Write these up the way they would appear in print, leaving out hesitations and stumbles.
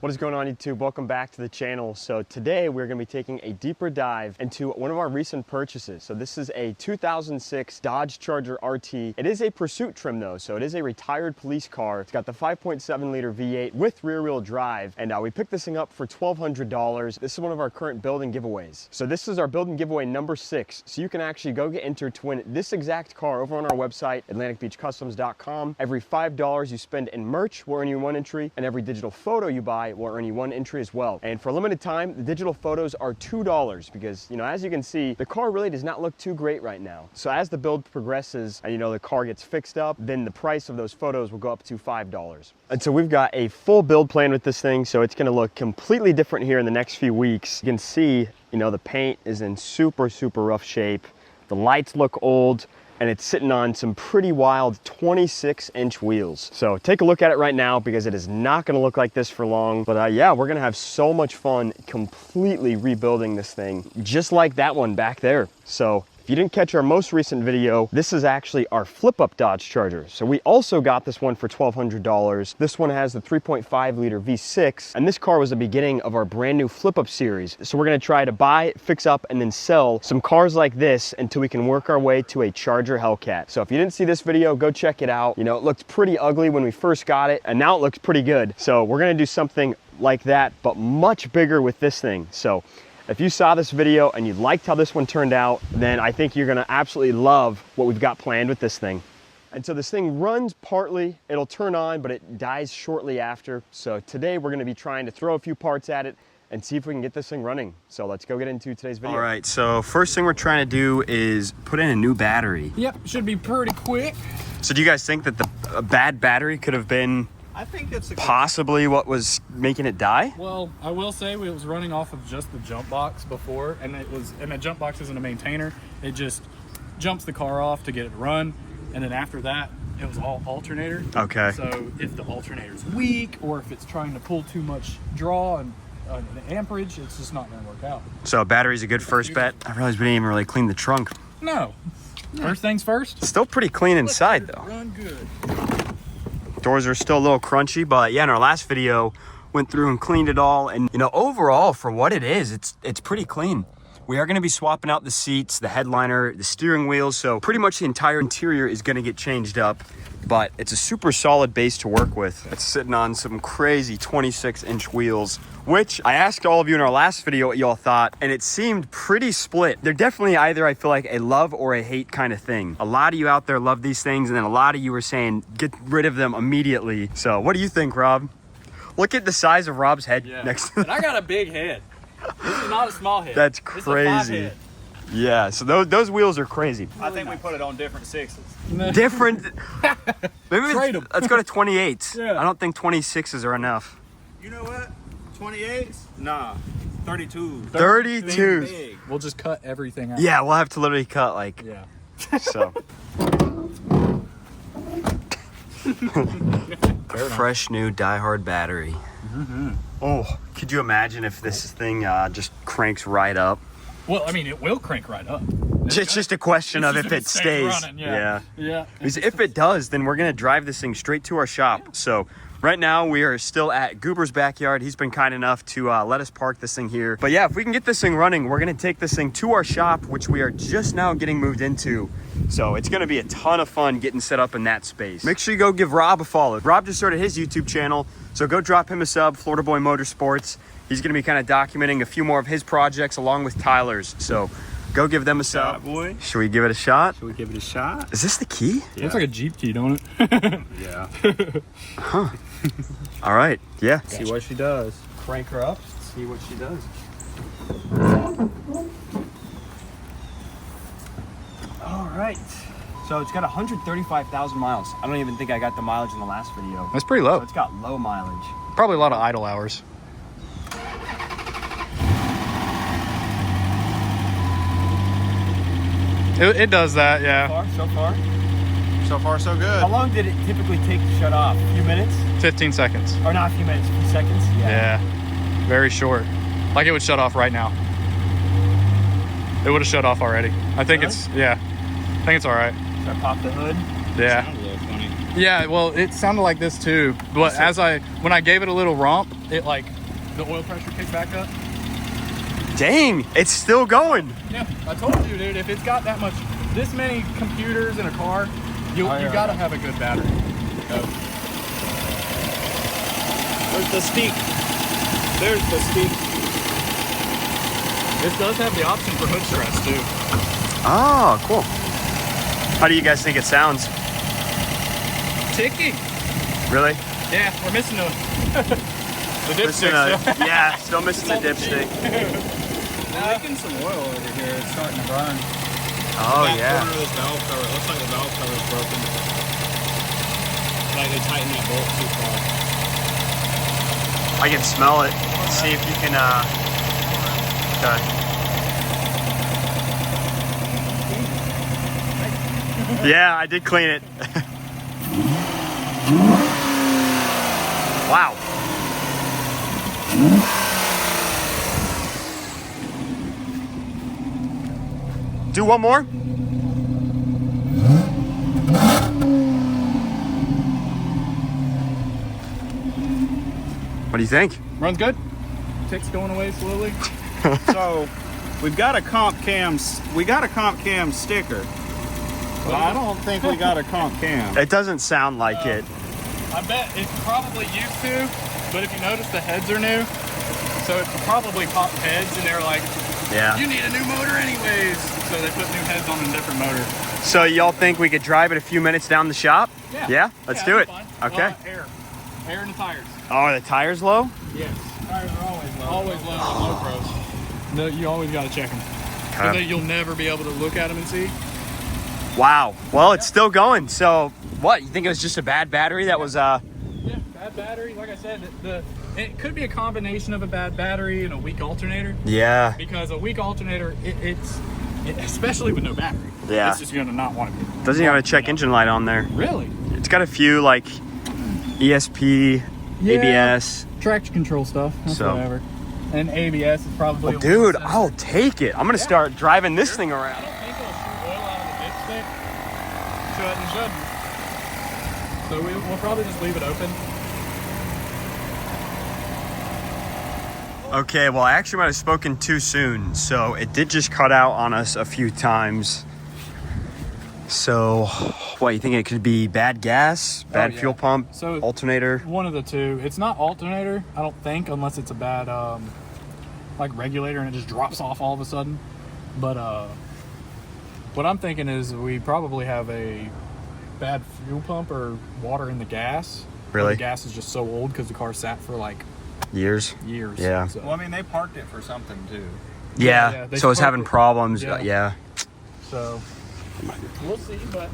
What is going on, YouTube? Welcome back to the channel. So today we're going to be taking a deeper dive into one of our recent purchases. So this is a 2006 Dodge Charger RT. It is a pursuit trim though, so it is a retired police car. It's got the 5.7 liter V8 with rear wheel drive, and we picked this thing up for $1,200. This is one of our current build-in giveaways. So this is our build-in giveaway number 6. So you can actually go get entered to win this exact car over on our website, AtlanticBeachCustoms.com. Every $5 you spend in merch will earn you 1 entry, and every digital photo you buy will earn you 1 entry as well. And for a limited time, the digital photos are $2 because, as you can see, the car really does not look too great right now. So as the build progresses and, the car gets fixed up, then the price of those photos will go up to $5. And so we've got a full build plan with this thing, so it's gonna look completely different here in the next few weeks. You can see, the paint is in super rough shape. The lights look old, and it's sitting on some pretty wild 26-inch wheels. So take a look at it right now because it is not gonna look like this for long. But yeah, we're gonna have so much fun completely rebuilding this thing, just like that one back there. So if you didn't catch our most recent video, this is actually our flip-up Dodge Charger. So we also got this one for $1,200. This one has the 3.5 liter V6, and this car was the beginning of our brand new flip-up series. So we're gonna try to buy, fix up, and then sell some cars like this until we can work our way to a Charger Hellcat. So if you didn't see this video, go check it out. It looked pretty ugly when we first got it, and now it looks pretty good. So we're gonna do something like that, but much bigger with this thing. So if you saw this video and you liked how this one turned out, then I think you're gonna absolutely love what we've got planned with this thing. And so this thing runs partly, it'll turn on, but it dies shortly after. So today we're gonna be trying to throw a few parts at it and see if we can get this thing running. So let's go get into today's video. All right, so first thing we're trying to do is put in a new battery. Yep, should be pretty quick. So do you guys think that a bad battery could have been I think it's possibly what was making it die? Well, I will say it was running off of just the jump box before, and the jump box isn't a maintainer. It just jumps the car off to get it to run, and then after that, it was all alternator. Okay. So if the alternator's weak, or if it's trying to pull too much draw and the amperage, it's just not going to work out. So battery's a good first bet. I realized we didn't even really clean the trunk. No. First things first. Still pretty clean inside though. Run good. Doors are still a little crunchy, but yeah, in our last video, went through and cleaned it all. And overall, for what it is, it's pretty clean. We are gonna be swapping out the seats, the headliner, the steering wheels. So pretty much the entire interior is gonna get changed up, but it's a super solid base to work with. It's sitting on some crazy 26-inch wheels, which I asked all of you in our last video what y'all thought, and it seemed pretty split. They're definitely either, I feel like, a love or a hate kind of thing. A lot of you out there love these things, and then a lot of you were saying, get rid of them immediately. So what do you think, Rob? Look at the size of Rob's head next to And I got a big head. This is not a small head. That's crazy. Yeah, so those wheels are crazy. I think we put it on different 6s. Different. Maybe Trade 'em. let's go to 28s. Yeah. I don't think 26s are enough. You know what? 28s? Nah. 32s. 32s. Big. We'll just cut everything out. Yeah, we'll have to literally cut Yeah. so. Fresh new die-hard battery. Oh, could you imagine if this thing just cranks right up? Well, I mean, it will crank right up. It's just a question of if it stays. Running, yeah. Because if it does, then we're gonna drive this thing straight to our shop. So right now we are still at Goober's backyard. He's been kind enough to let us park this thing here. But yeah, if we can get this thing running, we're gonna take this thing to our shop, which we are just now getting moved into. So it's gonna be a ton of fun getting set up in that space. Make sure you go give Rob a follow. Rob just started his YouTube channel, so go drop him a sub, Florida Boy Motorsports. He's gonna be kind of documenting a few more of his projects along with Tyler's. So go give them a sub. Boy. Should we give it a shot? Should we give it a shot? Is this the key? Yeah. Looks like a Jeep key, don't it? Yeah. Huh. All right, yeah. See what she does. Crank her up, see what she does. All right. So it's got 135,000 miles. I don't even think I got the mileage in the last video. That's pretty So low. it's got low mileage. Probably a lot of idle hours. It does that, yeah. So far? So far, so good. How long did it typically take to shut off? A few minutes? 15 seconds. Or not a few minutes, a few seconds? Yeah. Very short. Like it would shut off right now. It would have shut off already. I think Really? I think it's all right. Should I pop the hood? Yeah. Sounded a little funny. Yeah, well, it sounded like this too. But when I gave it a little romp, it like the oil pressure kicked back up. Dang, it's still going. Yeah, I told you, dude. If it's got that much, this many computers in a car, you gotta have a good battery. Where's the steep? There's the steep. This does have the option for hood stress too. Oh, cool. How do you guys think it sounds? Ticking. Really? Yeah, we're missing the dipstick. Yeah, still missing the dipstick. Leaking some oil over here. It's starting to burn. Oh, Back yeah. corner of this valve cover. It looks like the valve cover is broken. Like they tightened that bolt too far. I can smell it. See if you can, okay. Yeah, I did clean it. Wow. Do one more. What do you think? Runs good. Tick's going away slowly. So we've got a comp cam. We got a comp cam sticker. But I don't think we got a comp cam. It doesn't sound like it. I bet it's probably used to, but if you notice the heads are new, so it's probably popped heads and they're like, Yeah. you need a new motor anyways. So they put new heads on a different motor. So y'all think we could drive it a few minutes down the shop? Yeah. Yeah? Let's do it. it'll be fine. Okay. Air in the tires. Oh, are the tires low? Yes. Tires are always low. Always low on low pros. No, you always got to check them. Okay. You'll never be able to look at them and see. Wow. Well, it's still going. So what? You think it was just a bad battery that was Yeah, bad battery. Like I said, it could be a combination of a bad battery and a weak alternator. Yeah. Because a weak alternator, especially with no battery, Yeah. it's just gonna not want to be. Doesn't even have a check engine light on there. Really? It's got a few like ESP, Yeah. ABS. Traction control stuff. That's So- whatever. And ABS is probably. Well, dude, I'll take it. I'm gonna start driving this thing I around. don't think it'll shoot oil out of the dipstick. So it shouldn't. So we'll probably just leave it open. Okay, well, I actually might have spoken too soon, so it did just cut out on us a few times. So, what, you think it could be bad gas, bad yeah. fuel pump, So- alternator? One of the two. It's not alternator, I don't think, unless it's a bad like regulator and it just drops off all of a sudden. But what I'm thinking is we probably have a bad fuel pump or water in the gas. Really? The gas is just so old because the car sat for like Years? years. Yeah. So, Well, I mean, they parked it for something too. Yeah, they so it's having parked it. problems. Yeah. Yeah. so we'll see, but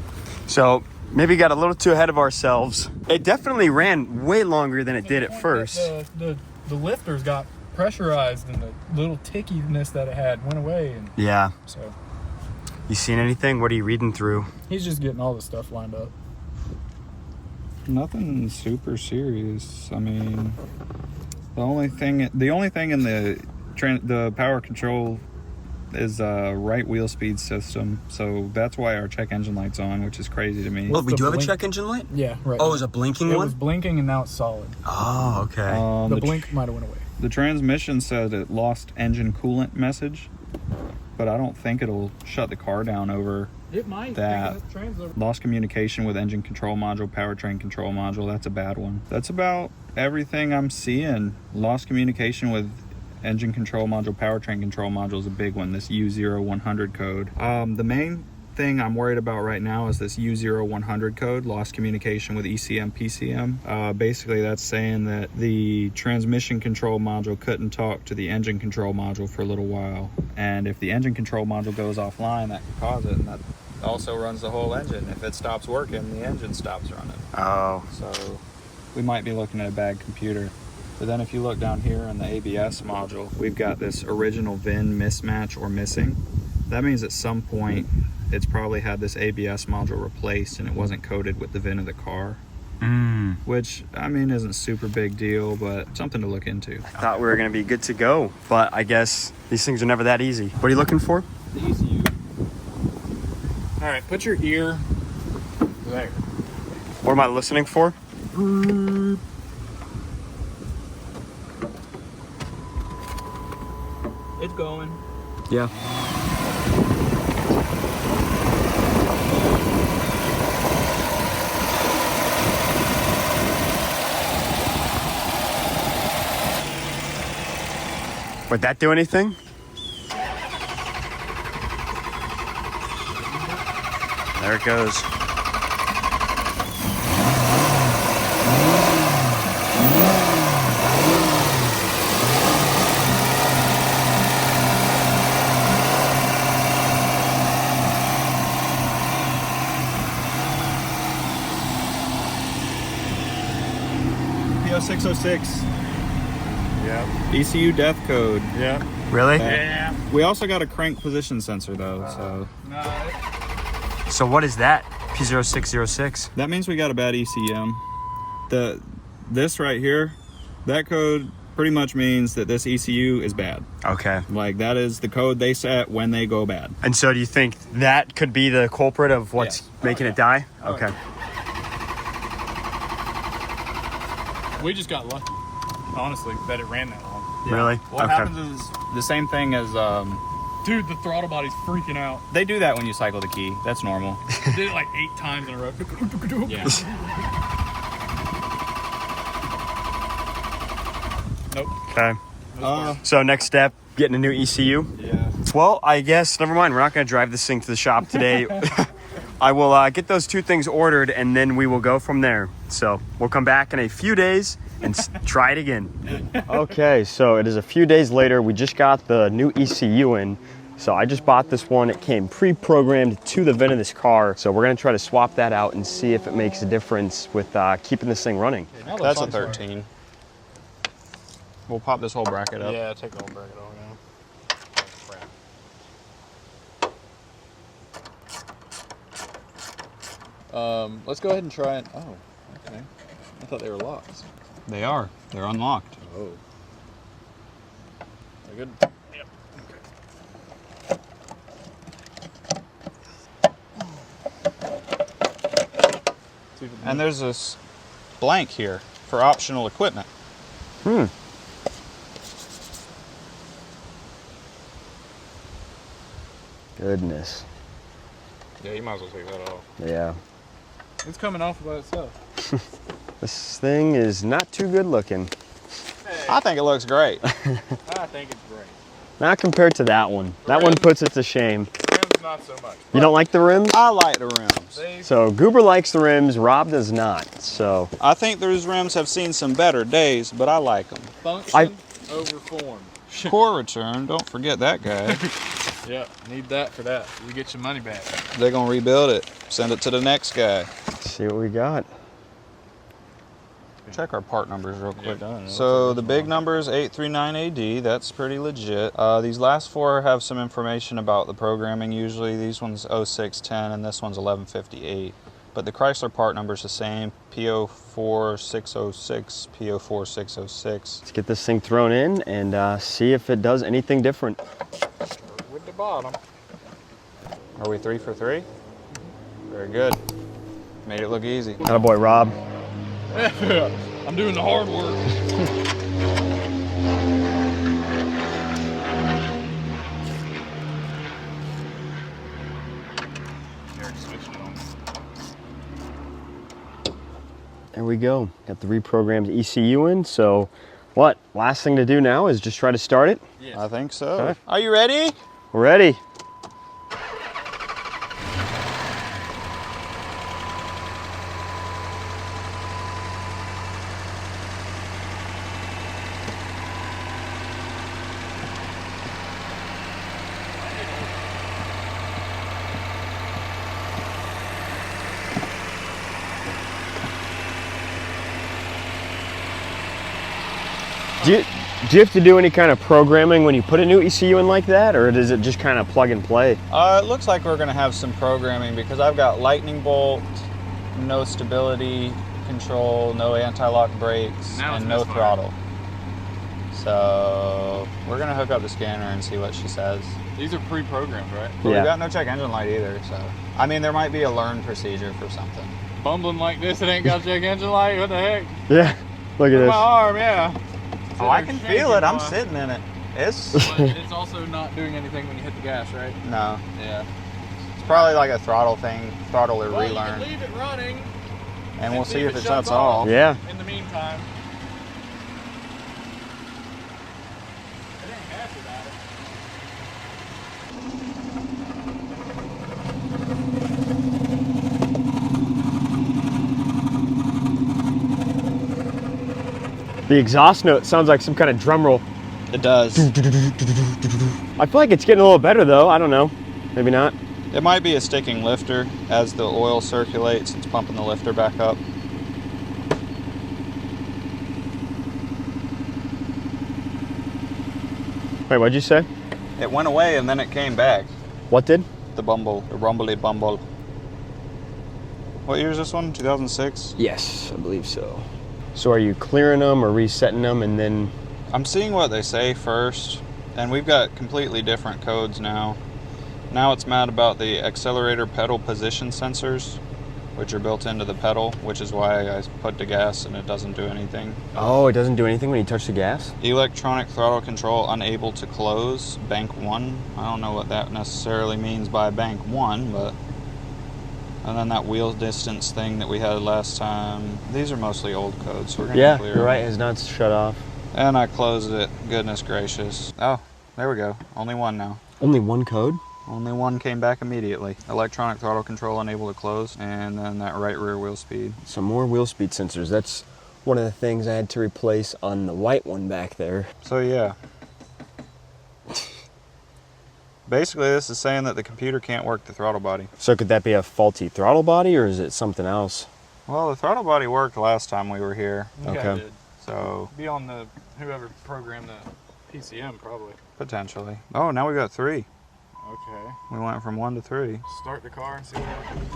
So maybe got a little too ahead of ourselves. It definitely ran way longer than it did at first. The lifters got pressurized and the little tickiness that it had went away, and Yeah. so You seen anything? What are you reading through? he's just getting all the stuff lined up. Nothing super serious. I mean, the only thing in the power control is a right wheel speed system, so that's why our check engine light's on, which is crazy to me. Well, we the do have a blink- check engine light? Yeah, right. Oh, it was a blinking It one? was blinking and now it's solid. Oh, okay. The blink might have went away. The transmission said it lost engine coolant message, but I don't think it'll shut the car down over It might. that. Lost communication with engine control module, powertrain control module. That's a bad one. That's about everything I'm seeing. Lost communication with engine control module, powertrain control module is a big one. This U0100 code. The main thing I'm worried about right now is this U0100 code, lost communication with ECM, PCM. Basically, that's saying that the transmission control module couldn't talk to the engine control module for a little while. And if the engine control module goes offline, that could cause it, and that also runs the whole engine. If it stops working, the engine stops running. Oh. So we might be looking at a bad computer. But then if you look down here in the ABS module, we've got this original VIN mismatch or missing. That means at some point it's probably had this ABS module replaced and it wasn't coded with the VIN of the car. Which, I mean, isn't super big deal, but something to look into. Thought we were going to be good to go, but I guess these things are never that easy. What are you looking for? The ECU. All right, put your ear there. What am I listening for? It's going. Yeah. Would that do anything? There it goes. P0606. Yeah. ECU death code. Yeah. Really? Yeah. We also got a crank position sensor though, so No. So what is that? P0606. that means we got a bad ECM. This right here, that code pretty much means that this ECU is bad. Okay. Like that is the code they set when they go bad. And so do you think that could be the culprit of what's Yes. making it die? Okay. We just got lucky, honestly, that it ran that long. Really? What Okay. happens is the same thing as Dude, the throttle body's freaking out. they do that when you cycle the key. That's normal. Did it like 8 times in a row. Yeah. Nope. Okay. So next step, getting a new ECU. Yeah. Well, I guess, never mind. We're not going to drive this thing to the shop today. I will get those 2 things ordered, and then we will go from there. So we'll come back in a few days and try it again. Okay, so it is a few days later. We just got the new ECU in. So I just bought this one. It came pre-programmed to the VIN of this car. So we're going to try to swap that out and see if it makes a difference with keeping this thing running. That's a 13. We'll pop this whole bracket up. Yeah, take the whole bracket off, yeah. Let's go ahead and try it. Oh, okay. I thought they were locked. They are. They're unlocked. Oh. They're good. Yep. Okay. And there's this blank here for optional equipment. Goodness. Yeah, you might as well take that off. Yeah. It's coming off by itself. This thing is not too good looking. I think it looks great. I think it's great. Not compared to that one. That one puts it to shame. Rims, not so much. You don't like the rims? I like the rims. They So Goober likes the rims, Rob does not. So I think those rims have seen some better days, but I like them. function over form. Core return, don't forget that guy. Yeah, need that for that. You get your money back. They're gonna rebuild it, send it to the next guy. let's see what we got. Check our part numbers real quick. done. So the big number is 839AD. That's pretty legit. These last 4 have some information about the programming. Usually these ones 0610 and this one's 1158. But the Chrysler part number is the same. P04606, P04606. Let's get this thing thrown in and see if it does anything different. With the bottom. Are we 3 for 3? Very good. Made it look easy. Attaboy, Rob. I'm doing the hard work. There we go. Got the reprogrammed ECU in. So what? Last thing to do now is just try to start it. Yes. I think so. Okay. Are you ready? We're ready. Do you have to do any kind of programming when you put a new ECU in like that, or does it just kind of plug and play? It looks like we're gonna have some programming because I've got lightning bolt, no stability control, no anti-lock brakes, Now it's and no misfiring. throttle. So we're gonna hook up the scanner and see what she says. These are pre-programmed, right? But Yeah. we got no check engine light either, so. I mean, there might be a learn procedure for something. Bumbling like this, it ain't got check engine light. What the heck? Yeah. Look at My this. arm, yeah. Oh, I can feel it. I'm sitting in it. It's But it's also not doing anything when you hit the gas, right? no. Yeah. It's probably like a throttle thing, throttle or Well, you relearn, can leave it running, and we'll see if it shuts shuts off. Yeah. in the meantime. It ain't happy about it. The exhaust note sounds like some kind of drum roll. It does. I feel like it's getting a little better though. I don't know. Maybe not. It might be a sticking lifter. As the oil circulates, it's pumping the lifter back up. Wait, what'd you say? It went away and then it came back. What did? The bumble, the rumbly bumble. What year is this one? 2006? Yes, I believe so. So are you clearing them or resetting them and then? I'm seeing what they say first, and we've got completely different codes now. Now it's mad about the accelerator pedal position sensors, which are built into the pedal, which is why I put the gas and it doesn't do anything. Oh, it doesn't do anything when you touch the gas? Electronic throttle control unable to close, bank 1. I don't know what that necessarily means by bank 1, but... And then that wheel distance thing that we had last time. These are mostly old codes, so we're gonna clear you're right, them. it's not shut off. And I closed it, goodness gracious. Oh, there we go, only one now. Only one code? Only one came back immediately. Electronic throttle control unable to close, and then that right rear wheel speed. Some more wheel speed sensors. That's one of the things I had to replace on the white one back there. So yeah. Basically, this is saying that the computer can't work the throttle body. So could that be a faulty throttle body or is it something else? Well, the throttle body worked last time we were here, Okay. It did. so Be on the whoever programmed the PCM probably. potentially. Oh, now we got 3. Okay. We went from 1 to 3. Start the car and see what happens.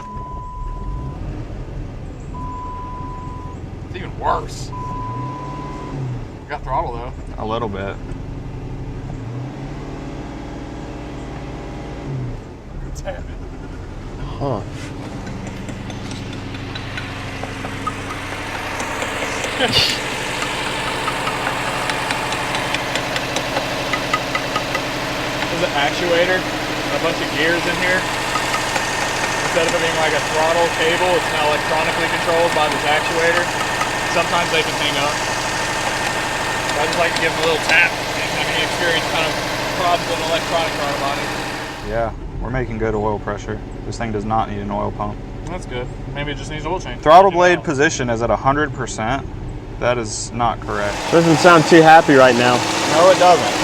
It's even worse. Got throttle though. A little bit. It's happening. Huh. There's an actuator and a bunch of gears in here. Instead of it being like a throttle cable, it's now electronically controlled by this actuator. Sometimes they can hang up. So I just like to give them a little tap and have any experience kind of problems with an electronic throttle body. Yeah, we're making good oil pressure. This thing does not need an oil pump. That's good. Maybe it just needs oil change. Throttle blade position is at 100%. That is not correct. Doesn't sound too happy right now. No, it doesn't.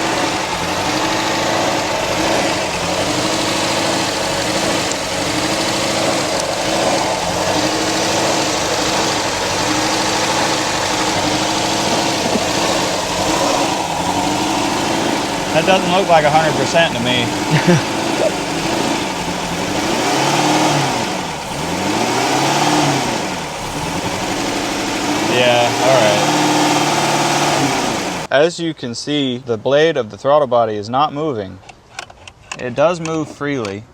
That doesn't look like 100% to me. Yeah, all right. As you can see, the blade of the throttle body is not moving. It does move freely,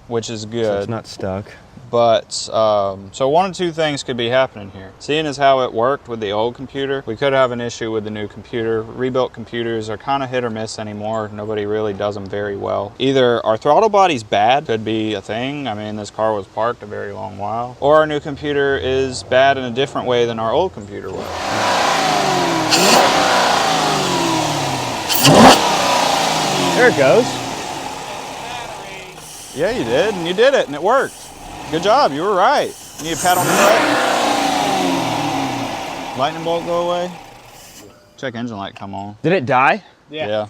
which is good. So it's not stuck. But, so one of two things could be happening here. Seeing as how it worked with the old computer, we could have an issue with the new computer. Rebuilt computers are kind of hit or miss anymore. Nobody really does them very well. Either our throttle body's bad, could be a thing. I mean, this car was parked a very long while. Or our new computer is bad in a different way than our old computer was. There it goes. Yeah, you did, and you did it, and it worked. Good job, you were right. You need a pat on the butt. Lightning bolt go away. Check engine light come on. Did it die? Yeah.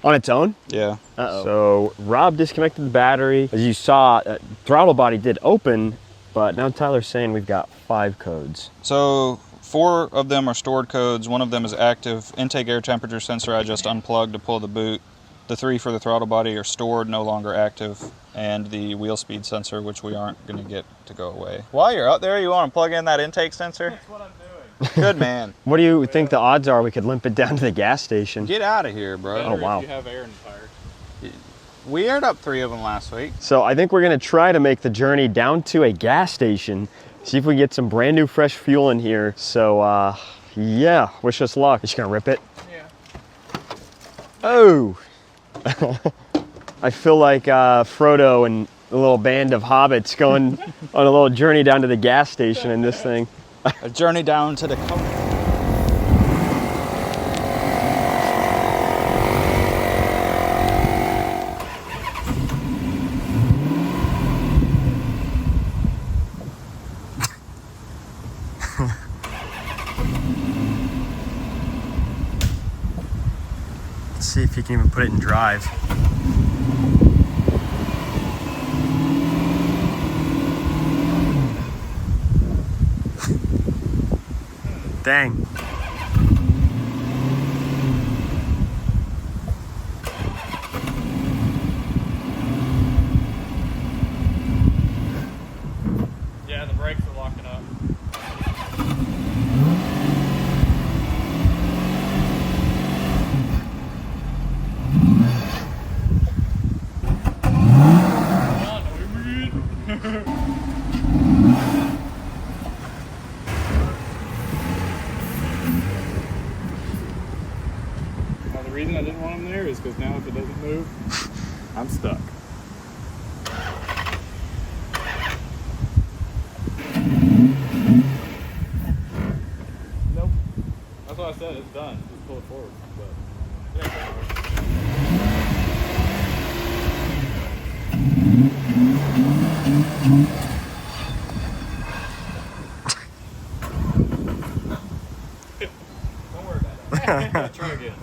On its own? Yeah. Uh-oh. So Rob disconnected the battery. As you saw, throttle body did open, but now Tyler's saying we've got 5 codes. So 4 of them are stored codes. 1 of them is active. Intake air temperature sensor I just unplugged to pull the boot. The 3 for the throttle body are stored, no longer active. And the wheel speed sensor, which we aren't going to get to go away. While you're out there, you want to plug in that intake sensor? That's what I'm doing. Good man. What do you think the odds are we could limp it down to the gas station? Get out of here, bro. Better Oh, wow. if you have air in the tire. We aired up 3 of them last week. So I think we're gonna try to make the journey down to a gas station, see if we can get some brand new fresh fuel in here. So yeah, wish us luck. Is she gonna rip it? Yeah. Oh! I feel like Frodo and a little band of hobbits going on a little journey down to the gas station in this thing. A journey down to the coast. Let's see if you can even put it in drive. Dang. Yeah, the brakes are locking up. Now, the reason I didn't want them there is because now if it doesn't move, I'm stuck. Nope. That's what I said, it's done. Just pull it forward. But it ain't gonna work. Don't worry about it. Try again.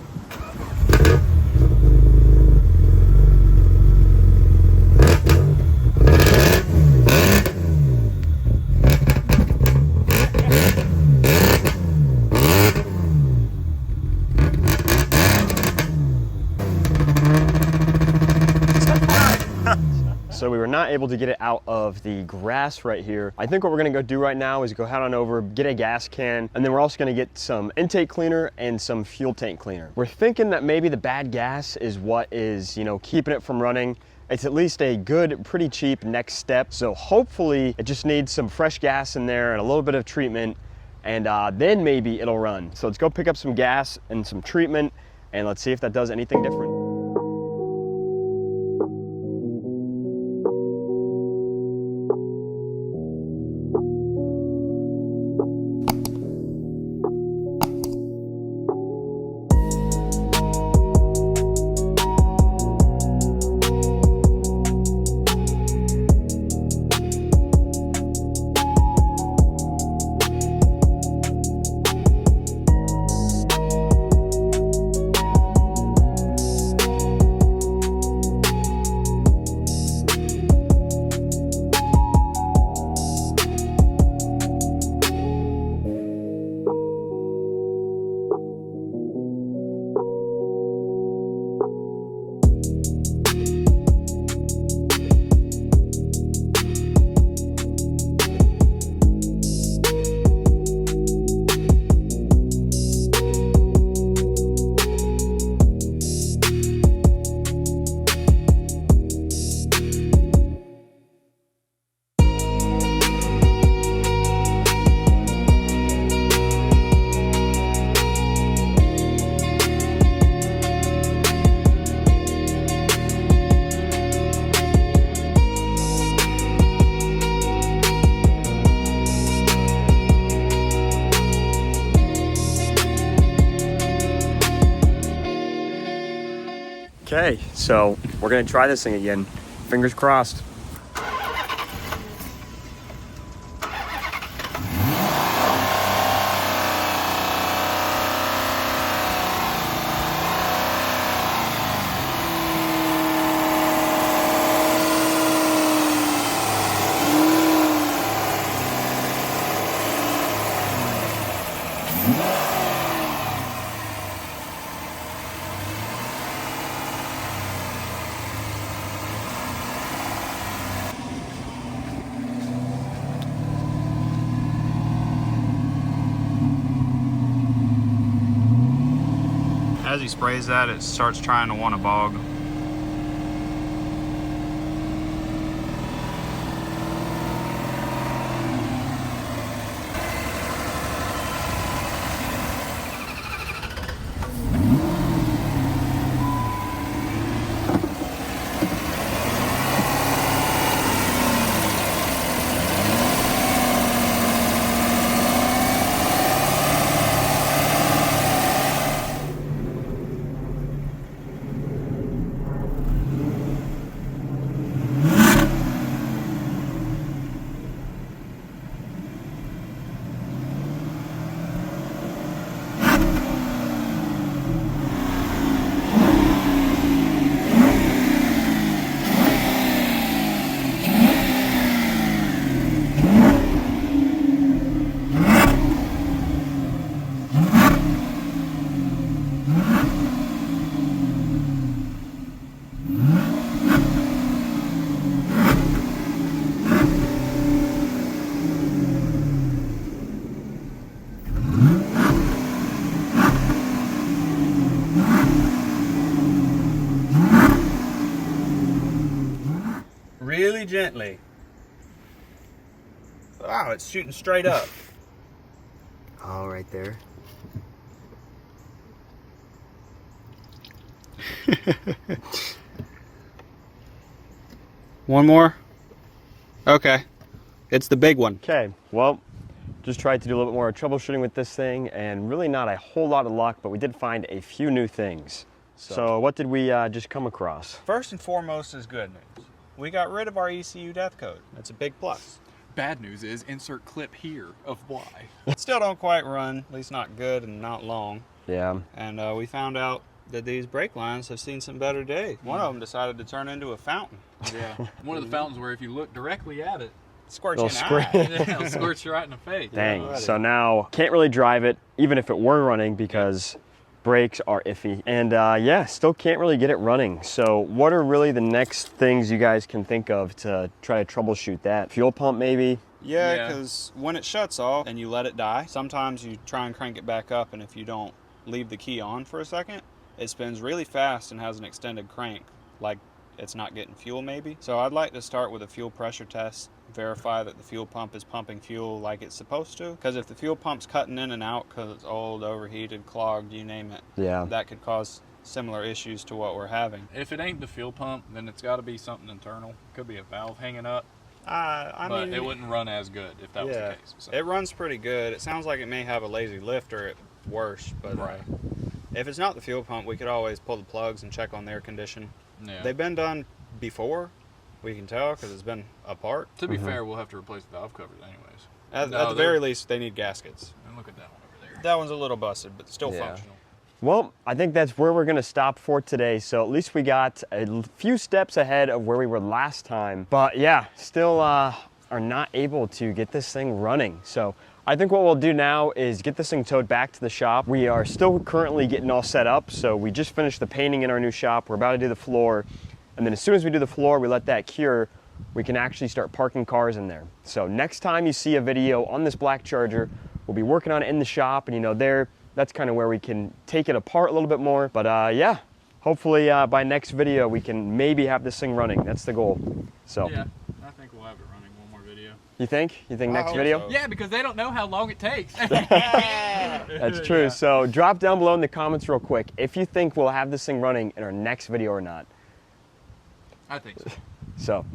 So we were not able to get it out of the grass right here. I think what we're gonna go do right now is go head on over, get a gas can, and then we're also gonna get some intake cleaner and some fuel tank cleaner. We're thinking that maybe the bad gas is what is, keeping it from running. It's at least a good, pretty cheap next step. So hopefully it just needs some fresh gas in there and a little bit of treatment, and then maybe it'll run. So let's go pick up some gas and some treatment, and let's see if that does anything different. Okay, so we're gonna try this thing again. Fingers crossed. As he sprays that, it starts trying to want to bog. gently. Wow, it's shooting straight up. Oh, right there. One more? Okay. It's the big one. Okay, well, just tried to do a little bit more troubleshooting with this thing, and really not a whole lot of luck, but we did find a few new things. So what did we just come across? First and foremost is good news. We got rid of our ECU death code. That's a big plus. Bad news is insert clip here of why. Still don't quite run, at least not good and not long. Yeah. And we found out that these brake lines have seen some better days. One of them decided to turn into a fountain. Yeah. One of the fountains where if you look directly at it, Squirts you in It'll the eye. it'll squirt you right in the face. Dang, Yeah. so now can't really drive it, even if it were running, because brakes are iffy. And yeah, still can't really get it running. So what are really the next things you guys can think of to try to troubleshoot that? Fuel pump maybe? Yeah, because when it shuts off and you let it die, sometimes you try and crank it back up, and if you don't leave the key on for a second, it spins really fast and has an extended crank, like it's not getting fuel maybe. So I'd like to start with a fuel pressure test, verify that the fuel pump is pumping fuel like it's supposed to. Because if the fuel pump's cutting in and out because it's old, overheated, clogged, you name it, Yeah. that could cause similar issues to what we're having. If it ain't the fuel pump, then it's got to be something internal. Could be a valve hanging up, I but mean, it wouldn't run as good if that was the case. So. It runs pretty good. It sounds like it may have a lazy lift or at worst, but Right. If it's not the fuel pump, we could always pull the plugs and check on their condition. Yeah. They've been done before, we can tell, because it's been apart. To be fair, we'll have to replace the valve covers anyways. At No, the very least, they need gaskets. And look at that one over there. That one's a little busted, but still Yeah. functional. Well, I think that's where we're gonna stop for today. So at least we got a few steps ahead of where we were last time. But yeah, still are not able to get this thing running. So I think what we'll do now is get this thing towed back to the shop. We are still currently getting all set up. So we just finished the painting in our new shop. We're about to do the floor. And then as soon as we do the floor, we let that cure, we can actually start parking cars in there. So next time you see a video on this black Charger, we'll be working on it in the shop, and you know, that's kind of where we can take it apart a little bit more. But yeah, hopefully by next video, we can maybe have this thing running. That's the goal. So Yeah, I think we'll have it running one more video. you think? You think I next hope video? so. Yeah, because they don't know how long it takes. That's true. Yeah. So drop down below in the comments real quick if you think we'll have this thing running in our next video or not. I think so. So,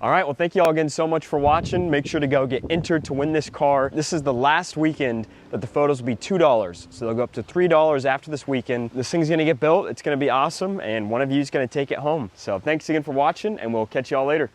all right, well, thank you all again so much for watching. Make sure to go get entered to win this car. This is the last weekend that the photos will be $2. So they'll go up to $3 after this weekend. This thing's gonna get built. It's gonna be awesome, and one of you is gonna take it home. So thanks again for watching, and we'll catch you all later.